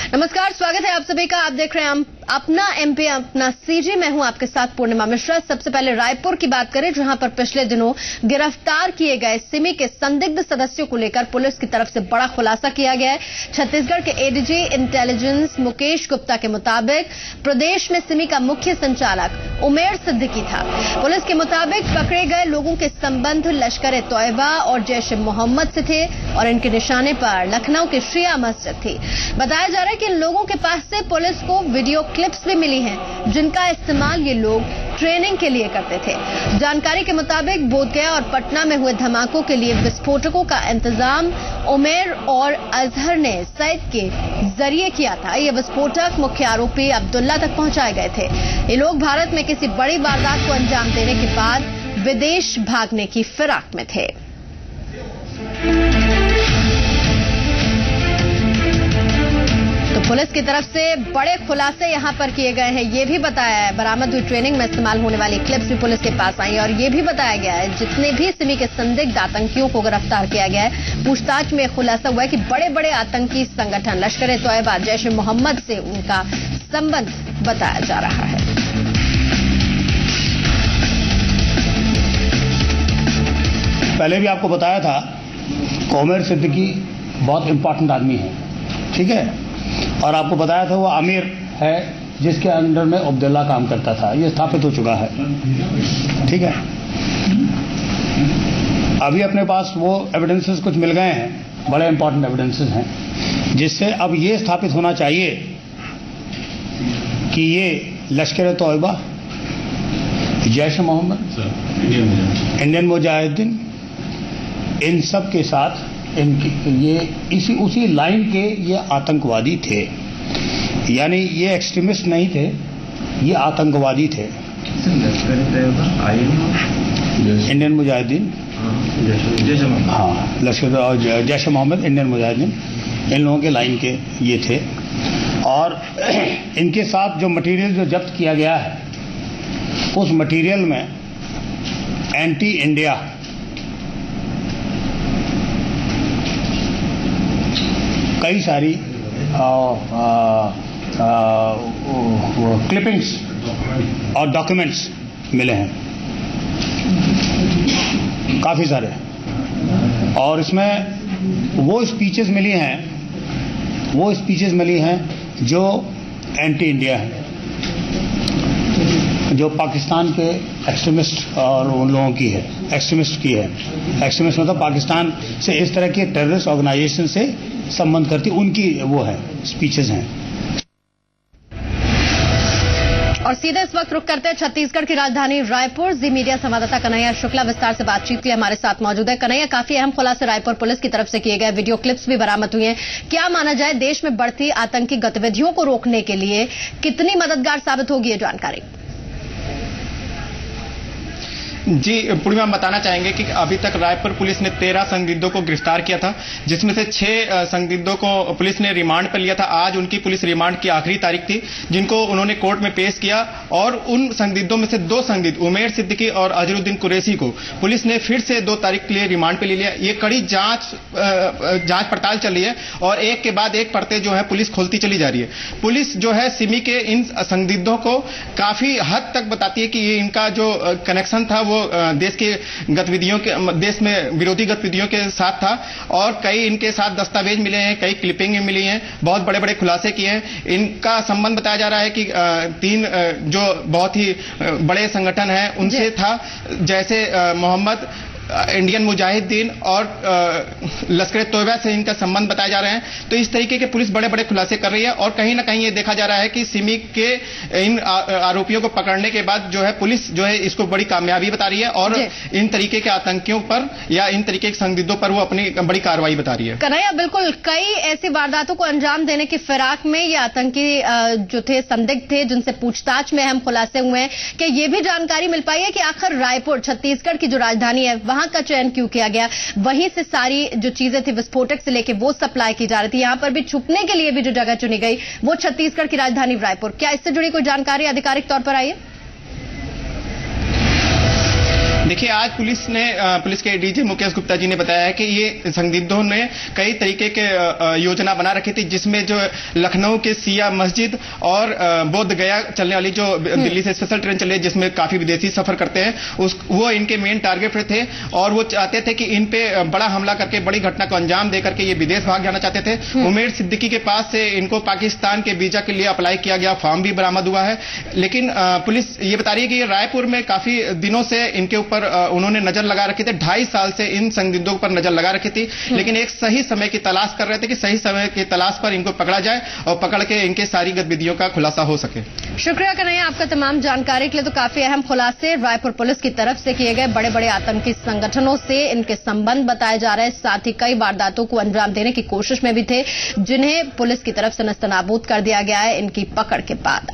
नमस्कार, स्वागत है आप सभी का। आप देख रहे हैं अपना एमपी अपना सीजी। मैं हूं आपके साथ पूर्णिमा मिश्रा। सबसे पहले रायपुर की बात करें, जहां पर पिछले दिनों गिरफ्तार किए गए सिमी के संदिग्ध सदस्यों को लेकर पुलिस की तरफ से बड़ा खुलासा किया गया है। छत्तीसगढ़ के एडीजी इंटेलिजेंस मुकेश गुप्ता के मुताबिक प्रदेश में सिमी का मुख्य संचालक उमेर सिद्दीकी था। पुलिस के मुताबिक पकड़े गए लोगों के संबंध लश्कर तोयबा और जैश ए मोहम्मद से थे और इनके निशाने पर लखनऊ की शिया मस्जिद थी। बताया जा रहा है कि इन लोगों के पास से पुलिस को वीडियो क्लिप्स भी मिली हैं, जिनका इस्तेमाल ये लोग ट्रेनिंग के लिए करते थे। जानकारी के मुताबिक बोधगया और पटना में हुए धमाकों के लिए विस्फोटकों का इंतजाम उमेर और अजहर ने सैद के जरिए किया था। ये विस्फोटक मुख्य आरोपी अब्दुल्ला तक पहुंचाए गए थे। ये लोग भारत में किसी बड़ी वारदात को अंजाम देने के बाद विदेश भागने की फिराक में थे। तो पुलिस की तरफ से बड़े खुलासे यहां पर किए गए हैं। ये भी बताया है बरामद हुई ट्रेनिंग में इस्तेमाल होने वाली क्लिप्स भी पुलिस के पास आई और ये भी बताया गया है जितने भी सिमी के संदिग्ध आतंकियों को गिरफ्तार किया गया है, पूछताछ में खुलासा हुआ है कि बड़े बड़े आतंकी संगठन लश्कर ए तोयबा जैश ए मोहम्मद से उनका संबंध बताया जा रहा है। पहले भी आपको बताया था उमेर सिद्दीकी बहुत इंपॉर्टेंट आदमी है, ठीक है, और आपको बताया था वो आमिर है जिसके अंडर में अब्दुल्ला काम करता था। ये स्थापित हो चुका है, ठीक है। अभी अपने पास वो एविडेंसेस कुछ मिल गए हैं, बड़े इंपॉर्टेंट एविडेंसेस हैं, जिससे अब ये स्थापित होना चाहिए कि ये लश्कर तोयबा, जैश ए मोहम्मद, इंडियन मुजाहिदीन, इन सब के साथ ये उसी लाइन के ये आतंकवादी थे। यानी ये एक्सट्रीमिस्ट नहीं थे, ये आतंकवादी थे। इंडियन मुजाहिदीन, हाँ, लश्कर और जैश ए मोहम्मद, इंडियन मुजाहिदीन, इन लोगों के लाइन के ये थे। और इनके साथ जो मटेरियल जो जब्त किया गया है, उस मटेरियल में एंटी इंडिया कई सारी क्लिपिंग्स और डॉक्यूमेंट्स मिले हैं, काफी सारे। और इसमें वो स्पीचेस मिली हैं जो एंटी इंडिया हैं, जो पाकिस्तान के एक्सट्रीमिस्ट और उन लोगों की है, एक्सट्रीमिस्ट मतलब पाकिस्तान से इस तरह के टेररिस्ट ऑर्गेनाइजेशन से संबंध करती, उनकी वो है, स्पीचेस हैं। और सीधे इस वक्त रुक करते हैं छत्तीसगढ़ की राजधानी रायपुर। जी मीडिया संवाददाता कन्हैया शुक्ला विस्तार से बातचीत के लिए हमारे साथ मौजूद है। कन्हैया, काफी अहम खुलासे रायपुर पुलिस की तरफ से किए गए, वीडियो क्लिप्स भी बरामद हुई हैं। क्या माना जाए, देश में बढ़ती आतंकी गतिविधियों को रोकने के लिए कितनी मददगार साबित होगी ये जानकारी? जी पूर्णिमा, हम बताना चाहेंगे कि अभी तक रायपुर पुलिस ने 13 संदिग्धों को गिरफ्तार किया था, जिसमें से 6 संदिग्धों को पुलिस ने रिमांड पर लिया था। आज उनकी पुलिस रिमांड की आखिरी तारीख थी, जिनको उन्होंने कोर्ट में पेश किया। और उन संदिग्धों में से 2 संदिग्ध उमेर सिद्दीकी और अजहरुद्दीन कुरैशी को पुलिस ने फिर से 2 तारीख के लिए रिमांड पर ले लिया। ये कड़ी जांच पड़ताल चल रही है और एक के बाद एक परतें जो है पुलिस खोलती चली जा रही है। पुलिस जो है सिमी के इन संदिग्धों को काफी हद तक बताती है कि ये इनका जो कनेक्शन था वो देश के गतिविधियों के, देश में विरोधी गतिविधियों के साथ था। और कई इनके साथ दस्तावेज मिले हैं, कई क्लिपिंग मिली हैं, बहुत बड़े बड़े खुलासे किए हैं। इनका संबंध बताया जा रहा है कि 3 जो बहुत ही बड़े संगठन हैं उनसे था, जैसे मोहम्मद, इंडियन मुजाहिदीन और लश्कर तोयबा से इनका संबंध बताए जा रहे हैं। तो इस तरीके के पुलिस बड़े बड़े खुलासे कर रही है और कहीं ना कहीं ये देखा जा रहा है कि सिमी के इन आरोपियों को पकड़ने के बाद जो है पुलिस जो है इसको बड़ी कामयाबी बता रही है और इन तरीके के आतंकियों पर या इन तरीके के संदिग्धों पर वो अपनी बड़ी कार्रवाई बता रही है। कन्हैया, बिल्कुल कई ऐसी वारदातों को अंजाम देने की फिराक में ये आतंकी जो थे, संदिग्ध थे, जिनसे पूछताछ में अहम खुलासे हुए हैं। क्या ये भी जानकारी मिल पाई है कि आखिर रायपुर, छत्तीसगढ़ की जो राजधानी है, वहां का चयन क्यों किया गया? वहीं से सारी जो चीजें थी विस्फोटक से लेके वो सप्लाई की जा रही थी। यहां पर भी छुपने के लिए भी जो जगह चुनी गई वो छत्तीसगढ़ की राजधानी रायपुर। क्या इससे जुड़ी कोई जानकारी आधिकारिक तौर पर आई है? देखिए, आज पुलिस के डीजी मुकेश गुप्ता जी ने बताया है कि ये संदिग्धों ने कई तरीके के योजना बना रखी थी, जिसमें जो लखनऊ के सिया मस्जिद और बोध गया चलने वाली जो दिल्ली से स्पेशल ट्रेन चली है, जिसमें काफी विदेशी सफर करते हैं, वो इनके मेन टारगेट पे थे और वो चाहते थे कि इन पे बड़ा हमला करके बड़ी घटना को अंजाम दे करके ये विदेश भाग जाना चाहते थे। उमेर सिद्दीकी के पास से इनको पाकिस्तान के वीजा के लिए अप्लाई किया गया, फॉर्म भी बरामद हुआ है। लेकिन पुलिस ये बता रही है कि रायपुर में काफी दिनों से इनके ऊपर उन्होंने नजर लगा रखी थी, 2.5 साल से इन संदिग्धों पर नजर लगा रखी थी, लेकिन एक सही समय की तलाश कर रहे थे कि सही समय की तलाश पर इनको पकड़ा जाए और पकड़ के इनके सारी गतिविधियों का खुलासा हो सके। शुक्रिया कन्हैया आपका तमाम जानकारी के लिए। तो काफी अहम खुलासे रायपुर पुलिस की तरफ से किए गए, बड़े बड़े आतंकी संगठनों से इनके संबंध बताए जा रहे हैं, साथ ही कई वारदातों को अंजाम देने की कोशिश में भी थे, जिन्हें पुलिस की तरफ से नस्तनाबूद कर दिया गया है इनकी पकड़ के बाद।